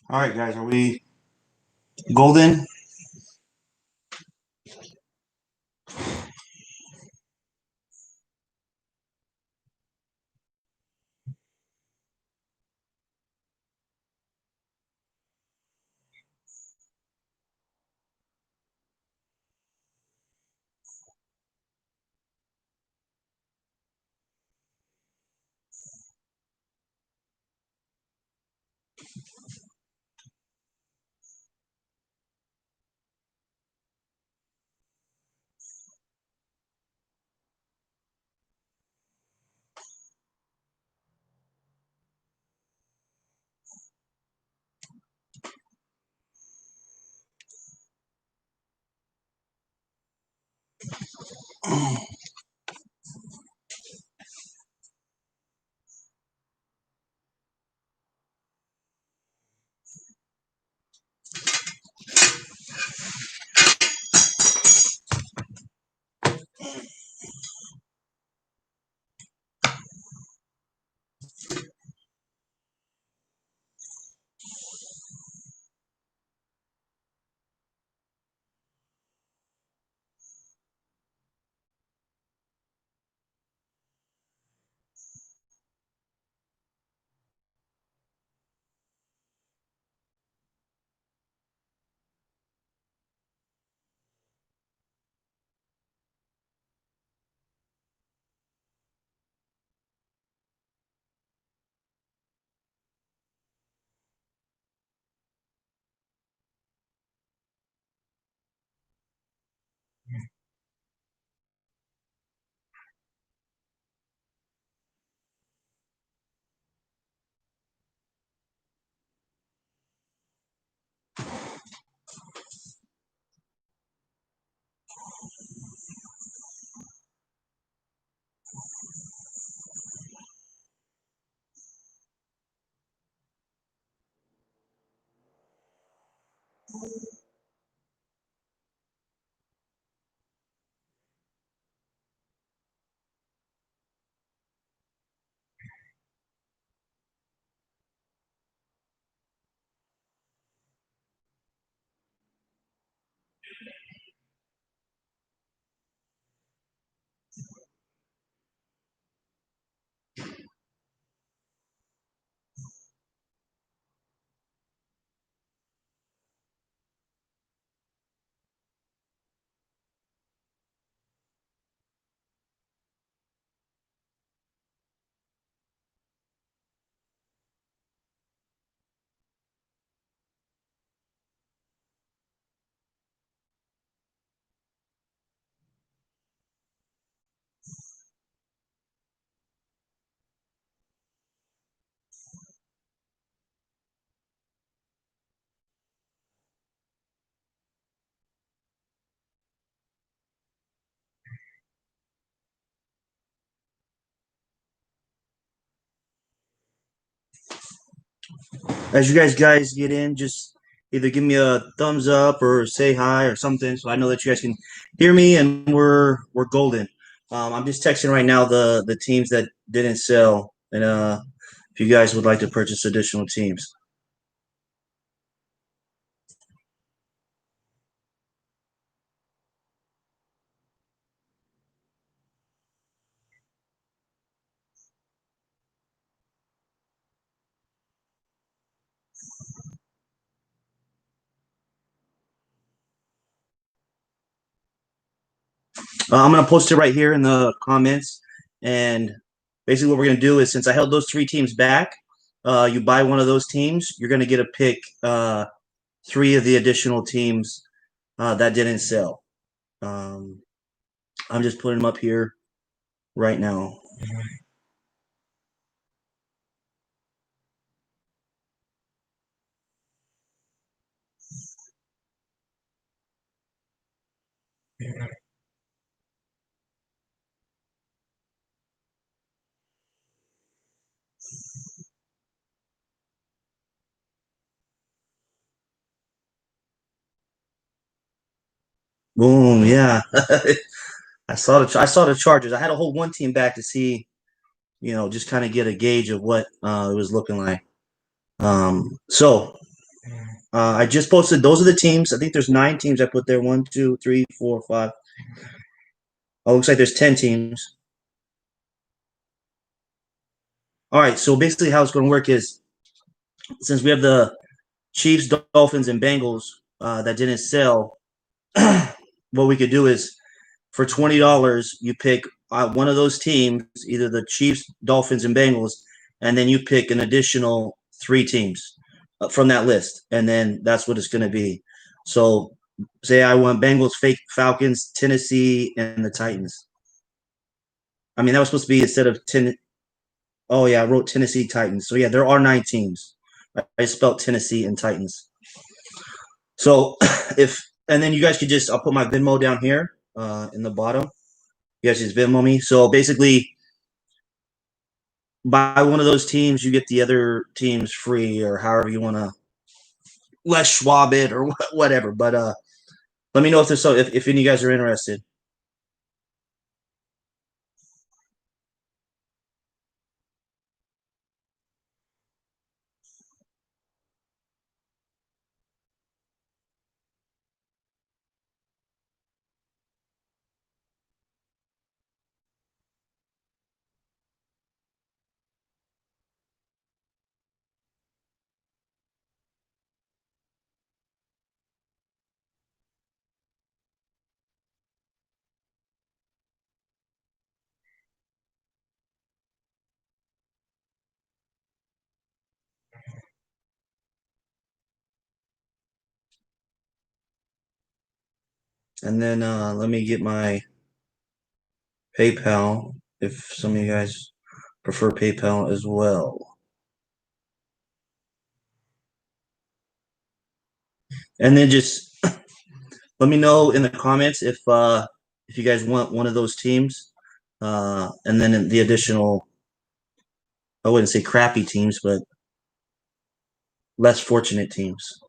All right, guys, are we golden? As you guys get in, just either give me a thumbs up or say hi or something, so I know that you guys can hear me and we're golden. I'm just texting right now the teams that didn't sell, and if you guys would like to purchase additional teams. I'm gonna post it right here in the comments, and basically what we're gonna do is since I held those three teams back, you buy one of those teams, you're gonna get a pick three of the additional teams that didn't sell. Um, I'm just putting them up here right now. Boom, yeah. I saw the Chargers. I had to hold one team back to see, just kind of get a gauge of what it was looking like. So I just posted. Those are the teams. I think there's 9 teams I put there. One, two, three, four, five. Oh, looks like there's 10 teams. All right. So basically, how it's going to work is since we have the Chiefs, Dolphins, and Bengals that didn't sell, what we could do is for $20, you pick one of those teams, either the Chiefs, Dolphins, and Bengals, and then you pick an additional 3 teams from that list, and then that's what it's going to be. So, say I want Bengals, fake Falcons, Tennessee, and the Titans. I mean, that was supposed to be instead of 10. Oh yeah, I wrote Tennessee Titans. So yeah, there are 9 teams. I spelled Tennessee and Titans. So if and then you guys could just I'll put my Venmo down here in the bottom. You guys just Venmo me. So basically, buy one of those teams, you get the other teams free, or however you want to less Schwab it or whatever. But let me know if there's so if any of you guys are interested. And then let me get my PayPal if some of you guys prefer PayPal as well. And then just let me know in the comments if you guys want one of those teams. And then the additional I wouldn't say crappy teams, but less fortunate teams.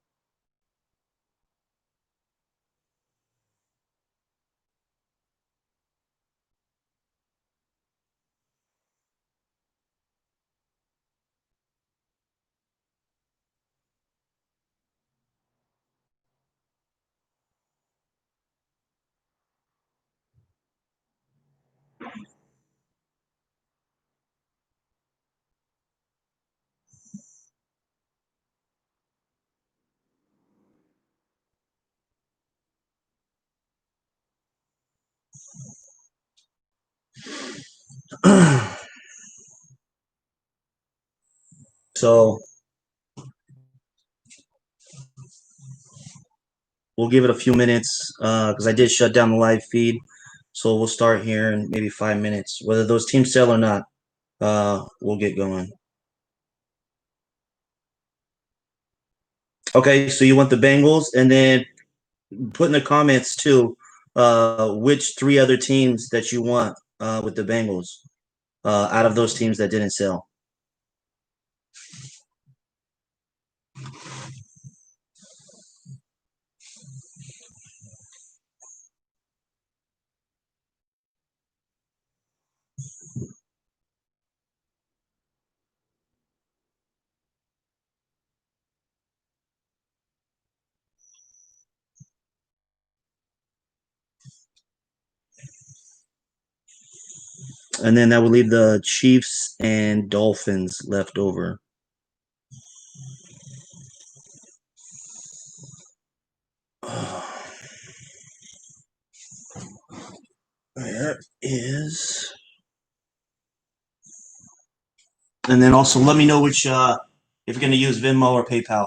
So we'll give it a few minutes because I did shut down the live feed. So we'll start here in maybe 5 minutes. Whether those teams sell or not, we'll get going. Okay, so you want the Bengals, and then put in the comments too which 3 other teams that you want with the Bengals out of those teams that didn't sell. And then that would leave the Chiefs and Dolphins left over. There is. And then also let me know which if you're going to use Venmo or PayPal.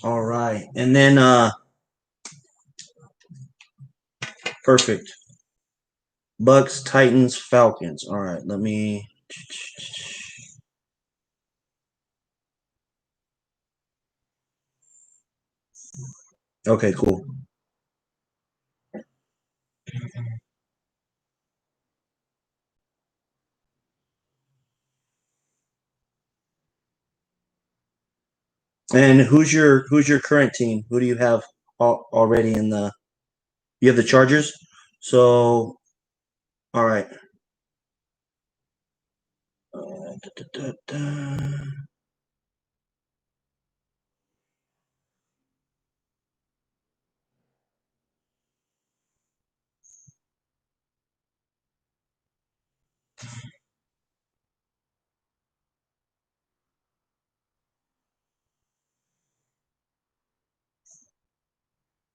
All right. And then perfect. Bucks, Titans, Falcons. All right, let me Okay, cool. And who's your current team? Who do you have already in the? You have the Chargers. So all right. Da, da, da.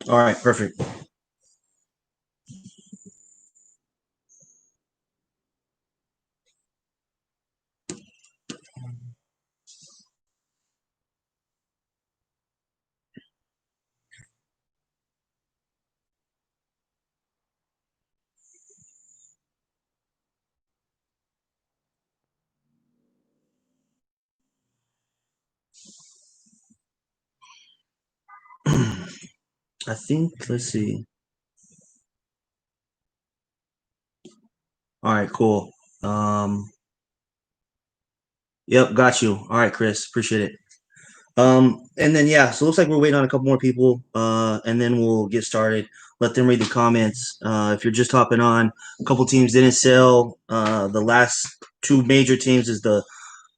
All right, perfect. I think let's see. All right, cool. Um, yep, got you. All right, Chris, appreciate it. And then yeah, so it looks like we're waiting on a couple more people, and then we'll get started. Let them read the comments. If you're just hopping on, a couple teams didn't sell. The last two major teams is the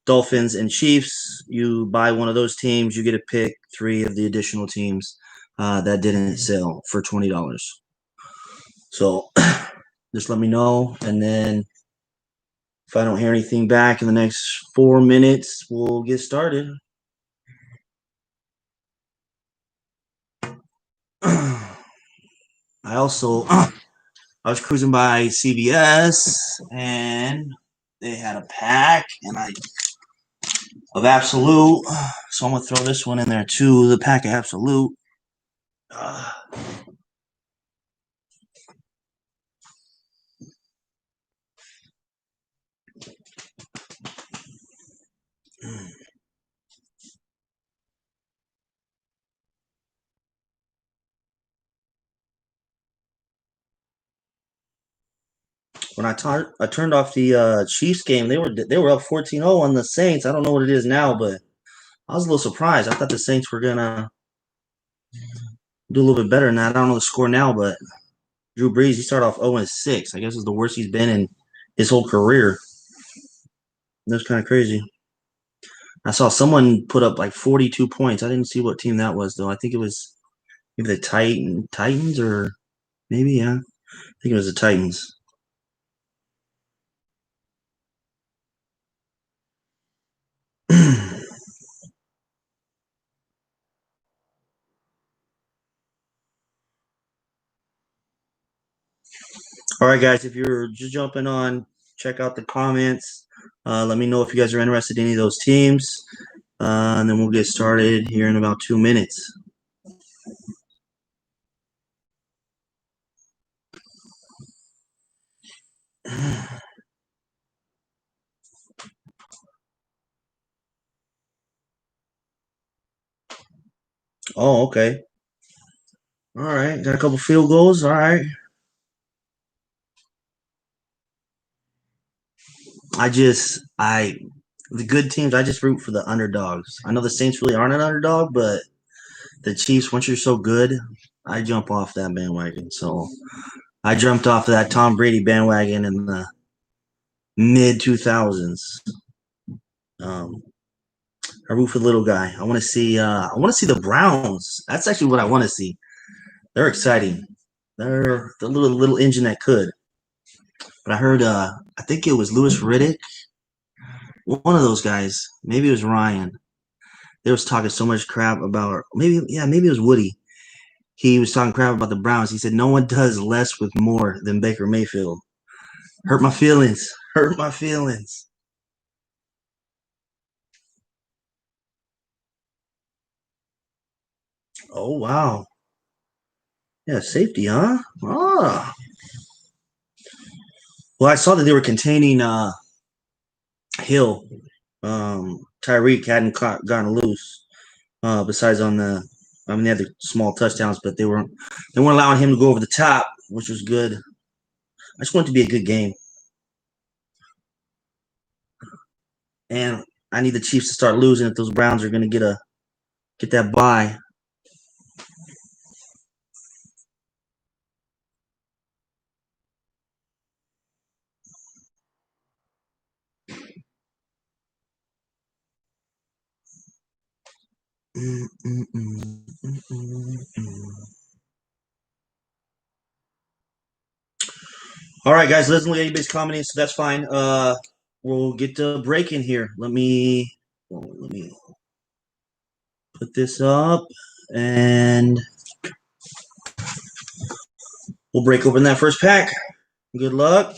Dolphins and Chiefs. You buy one of those teams, you get to pick three of the additional teams that didn't sell for $20. So just let me know, and then if I don't hear anything back in the next 4 minutes, we'll get started. I also I was cruising by CVS and they had a pack and I of Absolute, so I'm gonna throw this one in there too. The pack of Absolute. Uh, when I turned off the Chiefs game, they were up 14-0 on the Saints. I don't know what it is now, but I was a little surprised. I thought the Saints were gonna do a little bit better than that. I don't know the score now, but Drew Brees he started off 0-6. I guess it's the worst he's been in his whole career. That's kind of crazy. I saw someone put up like 42 points. I didn't see what team that was though. I think it was maybe the Titans or maybe yeah. I think it was the Titans. All right, guys. If you're just jumping on, check out the comments. Let me know if you guys are interested in any of those teams, and then we'll get started here in about 2 minutes. Oh, okay. All right. Got a couple field goals. All right. I the good teams. I just root for the underdogs. I know the Saints really aren't an underdog, but the Chiefs, once you're so good, I jump off that bandwagon. So I jumped off of that Tom Brady bandwagon in the mid 2000s. Um, I root for the little guy. I want to see. I want to see the Browns. That's actually what I want to see. They're exciting. They're the little engine that could. But I heard. I think it was Lewis Riddick, one of those guys. Maybe it was Ryan. They was talking so much crap about. Maybe yeah. Maybe it was Woody. He was talking crap about the Browns. He said no one does less with more than Baker Mayfield. Hurt my feelings. Hurt my feelings. Oh wow. Yeah, safety, huh? Ah. Well, I saw that they were containing Hill. Tyreek hadn't gotten loose. Besides on the, I mean, they had the small touchdowns, but they weren't allowing him to go over the top, which was good. I just want it to be a good game, and I need the Chiefs to start losing if those Browns are going to get Get that buy. All right, guys. Doesn't look anybody's commenting, so that's fine. We'll get to break in here. Let me put this up, and we'll break open that first pack. Good luck.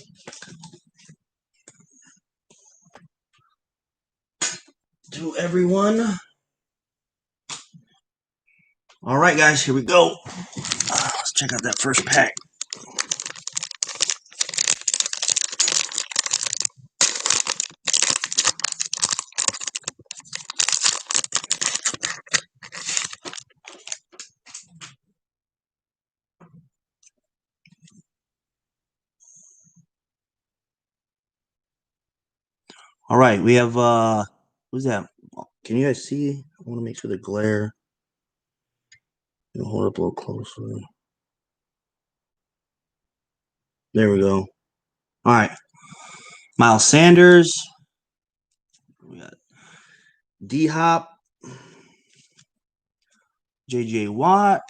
To everyone. All right, guys, here we go. Let's check out that first pack. All right, we have who's that? Can you guys see? I want to make sure the glare. Hold up a little closer. There we go. All right. Miles Sanders. We got D-Hop. J.J. Watt.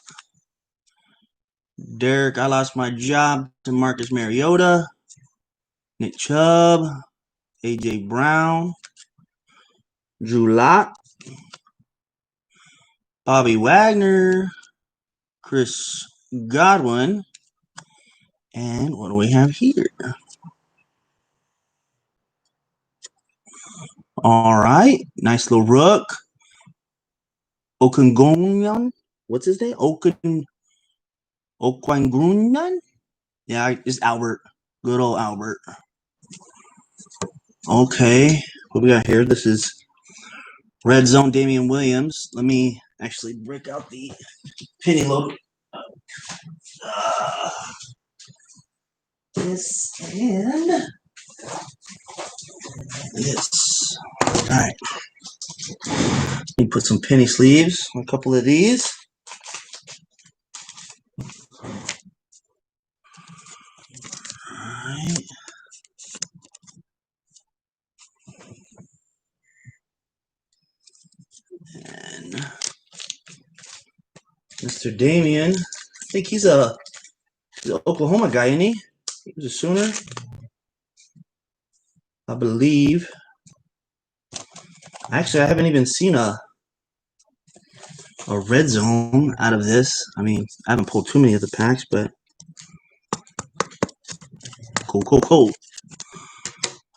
Derek, I lost my job to Marcus Mariota. Nick Chubb. A.J. Brown. Drew Lock. Bobby Wagner. Chris Godwin. And what do we have here? All right. Nice little rook. Okungonyan. What's his name? Okwangunyan? Yeah, it's Albert. Good old Albert. Okay. What we got here? This is Red Zone Damian Williams. Let me actually break out the penny load. This and this. All right. Let me put some penny sleeves on a couple of these. All right. And Mr. Damian, I think he's an Oklahoma guy, isn't he? He was a Sooner, I believe. Actually, I haven't even seen a red zone out of this. I mean, I haven't pulled too many of the packs, but cool.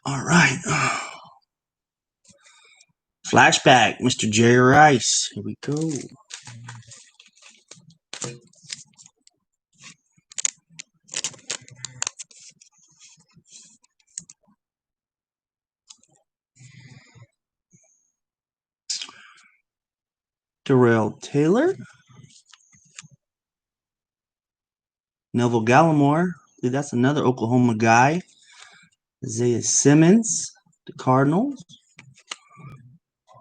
All right. Flashback, Mr. Jerry Rice. Here we go. Darrell Taylor. Neville Gallimore. That's another Oklahoma guy. Isaiah Simmons, the Cardinals.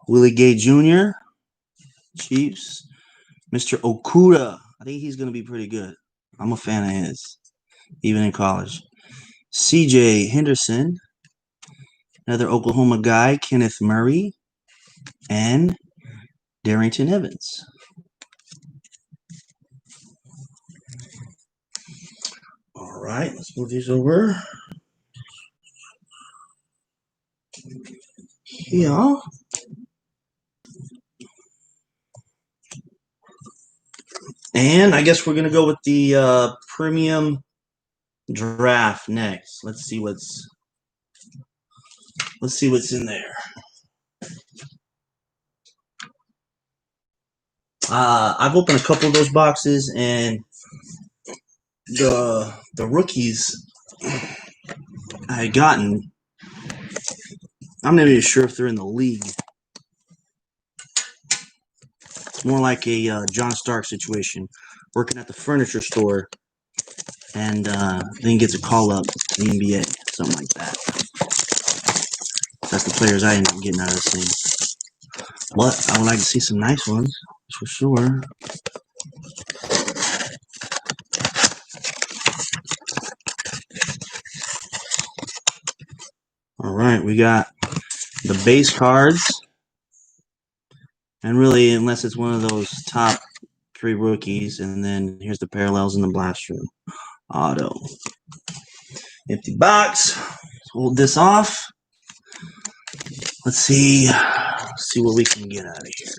Willie Gay Jr., Chiefs. Mr. Okuda. I think he's going to be pretty good. I'm a fan of his, even in college. C.J. Henderson, another Oklahoma guy. Kenneth Murray, and Darrington Evans. All right, let's move these over. Yeah. And I guess we're going to go with the premium draft next. Let's see what's in there. I've opened a couple of those boxes, and the rookies I had gotten, I'm not even sure if they're in the league. It's more like a John Stark situation, working at the furniture store, and then gets a call up to the NBA, something like that. That's the players I end up getting out of this thing. But I would like to see some nice ones. for sure. All right, we got the base cards. And really, unless it's one of those top 3 rookies, and then here's the parallels in the blast room. Auto. Empty box. Hold this off. Let's see. What we can get out of here.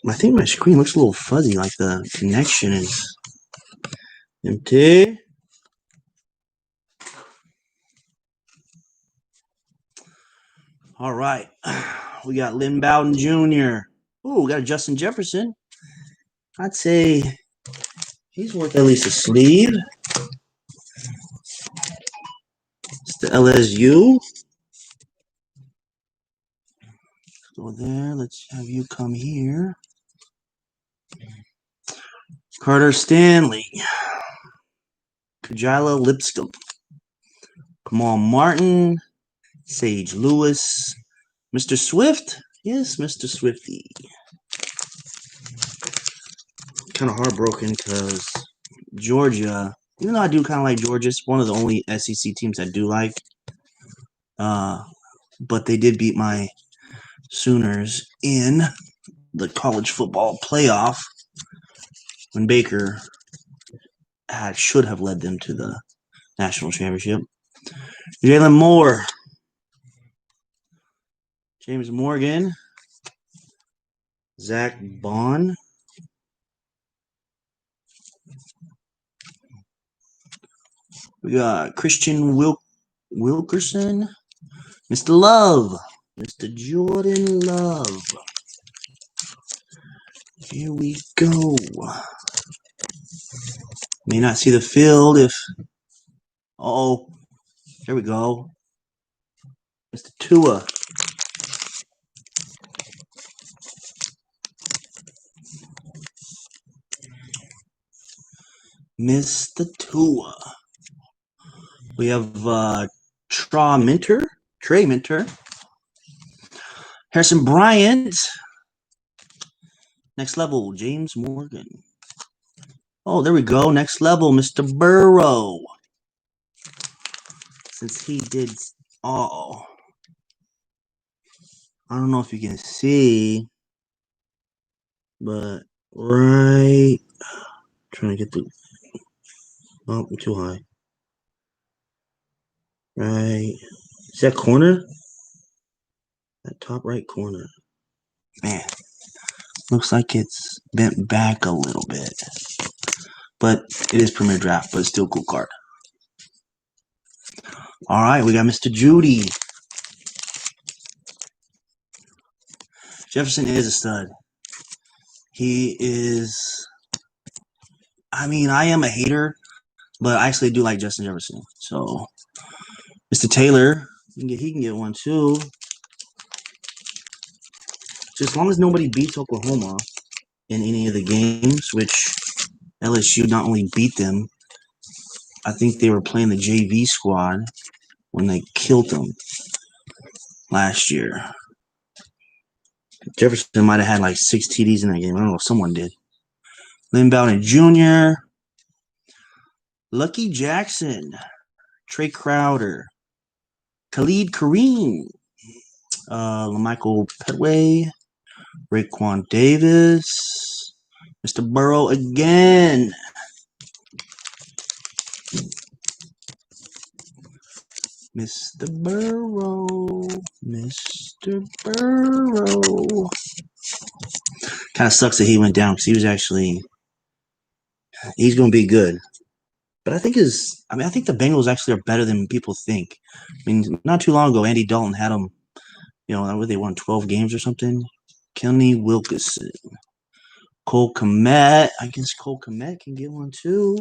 I think my screen looks a little fuzzy, like the connection is empty. All right. We got Lynn Bowden Jr. Oh, we got a Justin Jefferson. I'd say he's worth at least a sleeve. It's the LSU. Go there. Let's have you come here. Carter Stanley. Kajila Lipscomb. Kamal Martin. Sage Lewis. Mr. Swift. Yes, Mr. Swifty. Kind of heartbroken because Georgia, even though I do kind of like Georgia, it's one of the only SEC teams I do like. But they did beat my Sooners in the college football playoff when Baker should have led them to the national championship. Jalen Moore. James Morgan. Zach Bond. We got Christian Wilkerson. Mr. Love. Mr. Jordan Love. Here we go. May not see the field if... Uh-oh. There we go. Mr. Tua. Mr. Tua. We have Trey Minter. Harrison Bryant. Next level, James Morgan. Oh, there we go. Next level, Mr. Burrow. Since he did... Oh. I don't know if you can see, but right... Trying to get the... Oh, I'm too high. Right. Is that corner? That top right corner. Man. Looks like it's bent back a little bit. But it is Premier Draft, but it's still a cool card. All right, we got Mr. Judy. Jefferson is a stud. He is... I mean, I am a hater, but I actually do like Justin Jefferson. So, Mr. Taylor, he can get one too. Just as long as nobody beats Oklahoma in any of the games, which LSU not only beat them, I think they were playing the JV squad when they killed them last year. Jefferson might have had like 6 TDs in that game. I don't know if someone did. Lynn Bowden Jr., Lucky Jackson, Trey Crowder, Khalid Kareem, LaMichael Petway, Raekwon Davis, Mr. Burrow again. Mr. Burrow. Kind of sucks that he went down because he was actually... He's going to be good. But I think the Bengals actually are better than people think. I mean, not too long ago, Andy Dalton had them, they won 12 games or something. Kenny Wilkerson. Cole Kmet. I guess Cole Kmet can get one too.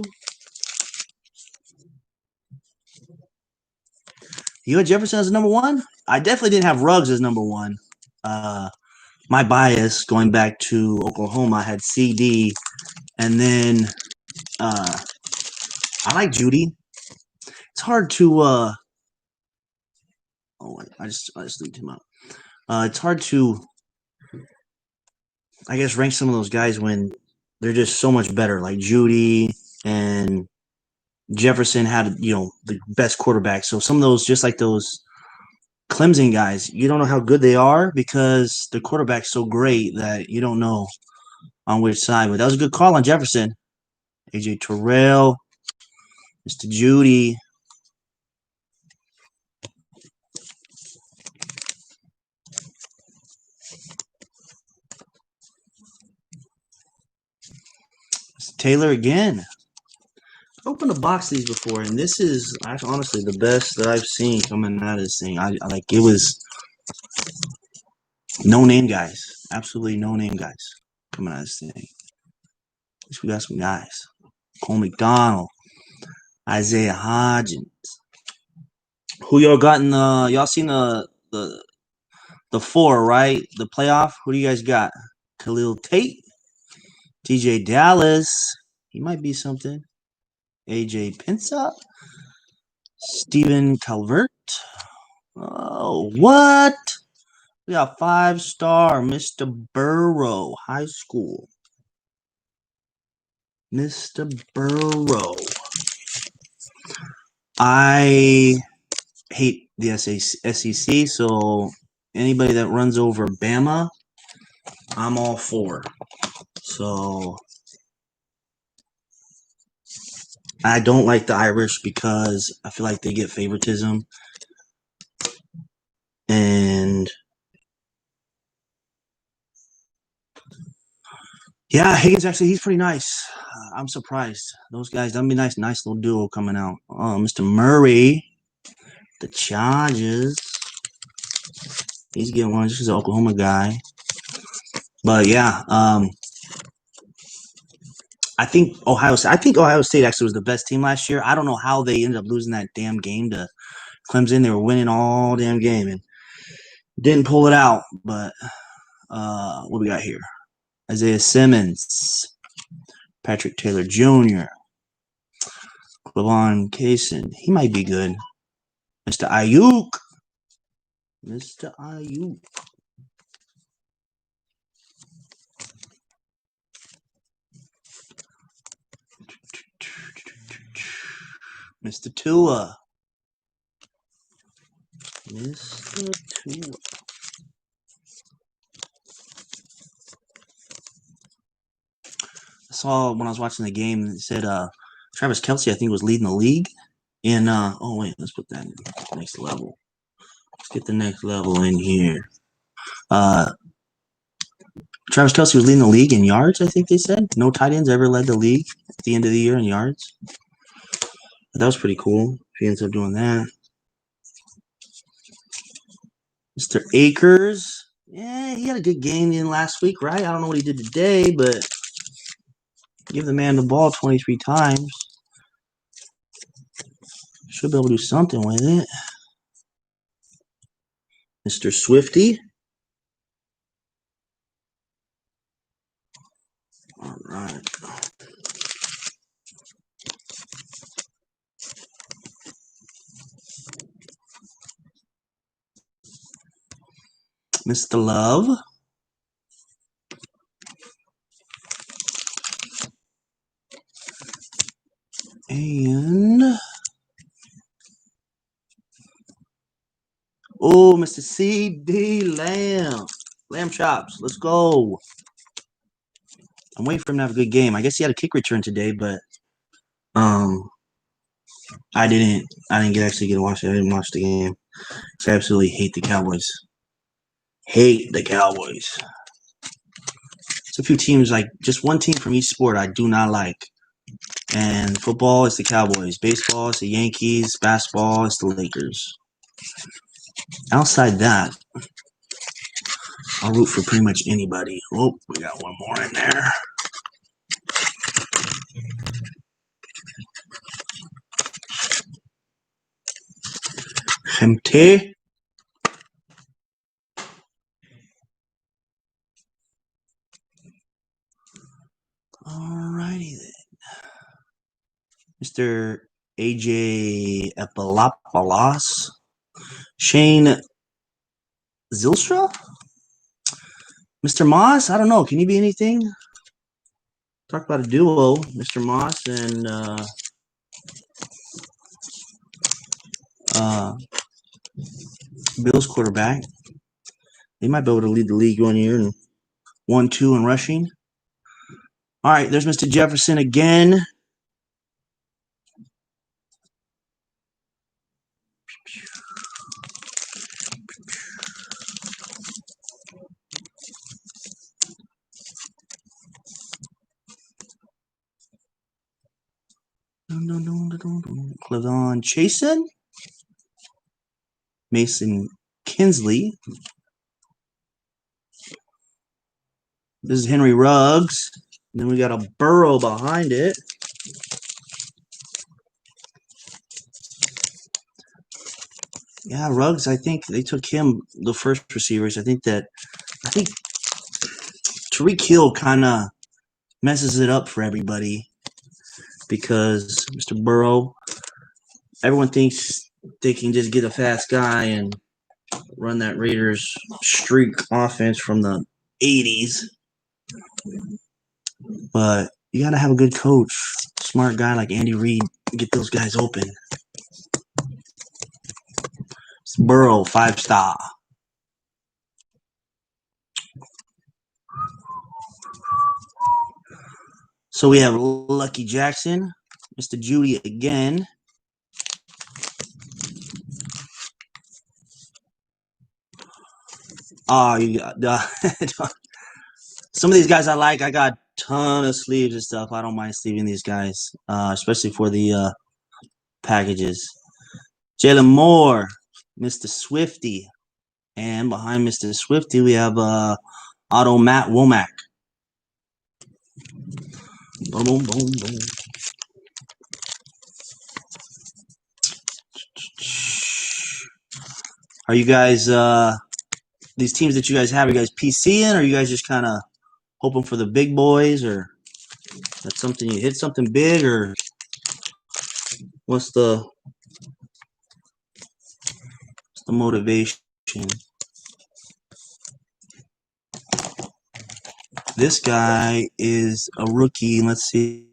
You had Jefferson as number 1? I definitely didn't have Ruggs as number 1. My bias going back to Oklahoma had CD, and then I like Judy. It's hard to I just leaved him out. It's hard to, I guess, rank some of those guys when they're just so much better. Like Judy and Jefferson had, the best quarterback. So some of those, just like those Clemson guys, you don't know how good they are because the quarterback's so great that you don't know on which side. But that was a good call on Jefferson. AJ Terrell, Mr. Judy. Mr. Taylor again. I opened a box of these before, and this is honestly the best that I've seen coming out of this thing. I like it was no name guys, absolutely no name guys coming out of this thing. At least we got some guys. Cole McDonald, Isaiah Hodgins. Who y'all got in the? Y'all seen the four, right? The playoff. Who do you guys got? Khalil Tate, TJ Dallas. He might be something. AJ Pinsa, Stephen Calvert. Oh, what? We got 5-star Mr. Burrow, high school. Mr. Burrow. I hate the SEC, so anybody that runs over Bama, I'm all for. So I don't like the Irish because I feel like they get favoritism. And yeah, Higgins he's pretty nice. I'm surprised. Those guys, that'd be nice little duo coming out. Mr. Murray, the Chargers. He's getting one. This is an Oklahoma guy. But yeah, I think Ohio State actually was the best team last year. I don't know how they ended up losing that damn game to Clemson. They were winning all damn game and didn't pull it out. But what we got here? Isaiah Simmons, Patrick Taylor Jr., Clavon Kaysen. He might be good. Mr. Ayuk. Mr. Ayuk. Mr. Tua. Mr. Tua. I saw when I was watching the game, it said Travis Kelce, I think, was leading the league. And oh wait, let's put that in next level. Let's get the next level in here. Travis Kelce was leading the league in yards, I think they said. No tight ends ever led the league at the end of the year in yards. But that was pretty cool. If he ends up doing that. Mr. Akers. Yeah, he had a good game in last week, right? I don't know what he did today, but give the man the ball 23 times. Should be able to do something with it. Mr. Swifty. All right. Mr. Love. And oh, Mr. C.D. Lamb. Lamb chops. Let's go. I'm waiting for him to have a good game. I guess he had a kick return today, but I didn't actually get to watch it. I didn't watch the game. I absolutely hate the Cowboys. Hate the Cowboys. It's a few teams, like just one team from each sport I do not like. And football is the Cowboys. Baseball is the Yankees. Basketball is the Lakers. Outside that, I'll root for pretty much anybody. Oh, we got one more in there. Gente. Alrighty then. Mr. AJ Epilopoulos. Shane Zilstra? Mr. Moss? I don't know. Can you be anything? Talk about a duo, Mr. Moss and uh, Bills quarterback. They might be able to lead the league 1 year and 1-2 in rushing. All right, there's Mr. Jefferson again. Clevon Chasen. Mason Kinsley. This is Henry Ruggs. And then we got a Burrow behind it. Yeah, Ruggs, I think they took him the first receivers. I think Tyreek Hill kind of messes it up for everybody because Mr. Burrow, everyone thinks they can just get a fast guy and run that Raiders streak offense from the 80s. But you got to have a good coach, smart guy like Andy Reid, get those guys open. Burrow, 5-star. So we have Lucky Jackson, Mr. Judy again. Oh, you got some of these guys I like. I got a ton of sleeves and stuff. I don't mind sleeving these guys, especially for the packages. Jalen Moore, Mr. Swifty. And behind Mr. Swifty, we have Otto Matt Womack. Boom, boom, boom, boom. Are you guys, these teams that you guys have, are you guys PCing, or are you guys just kind of hoping for the big boys, or that's something you hit something big, or what's the motivation? This guy is a rookie. Let's see.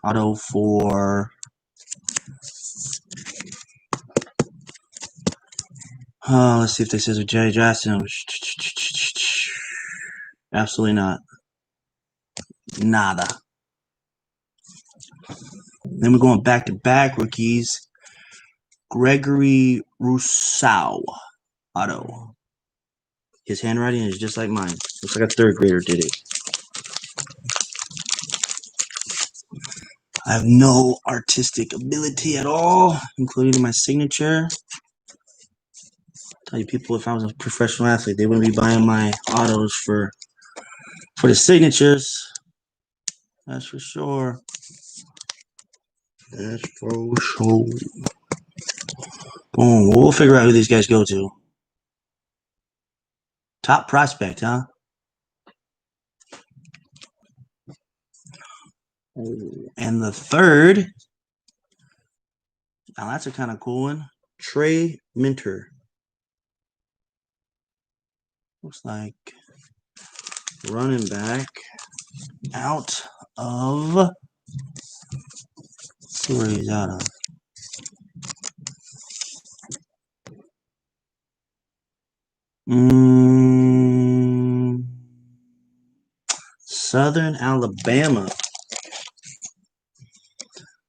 Auto for let's see if this is a Jerry Jackson. Absolutely not. Nada. Then we're going back to back rookies. Gregory Rousseau. Auto. His handwriting is just like mine. Looks like a third grader did it. I have no artistic ability at all, including my signature. Tell you people, if I was a professional athlete, they wouldn't be buying my autos for the signatures. That's for sure. That's for sure. Boom. We'll figure out who these guys go to. Top prospect, huh? And the third. Now that's a kind of cool one. Trey Minter. Looks like running back out of. Let's see where he's out of. Southern Alabama.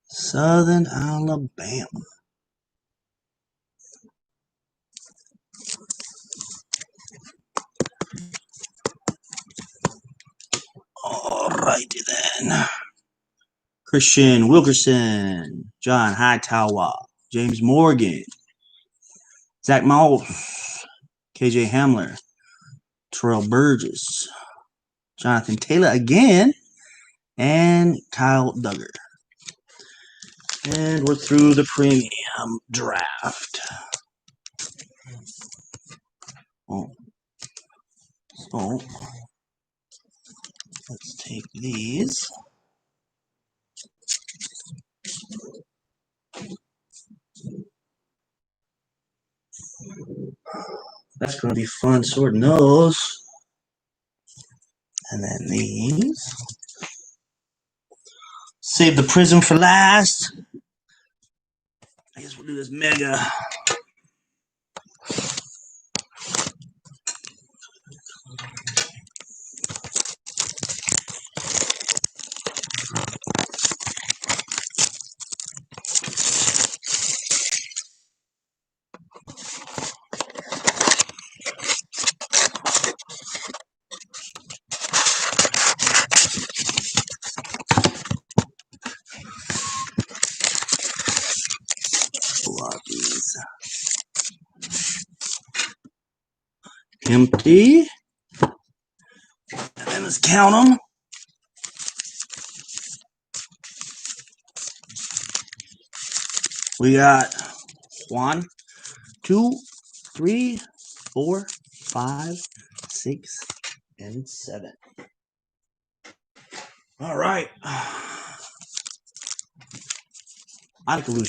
Southern Alabama. Alrighty then. Christian Wilkerson, John Hightower, James Morgan, Zach Moss, KJ Hamler, Terrell Burgess, Jonathan Taylor again, and Kyle Duggar. And we're through the premium draft. So let's take these. That's going to be fun sorting those. And then these. Save the Prizm for last. I guess we'll do this mega. Pull out these. Empty. And then let's count them. We got 1, 2, 3, 4, 5, 6, and 7. All right. I like illusion.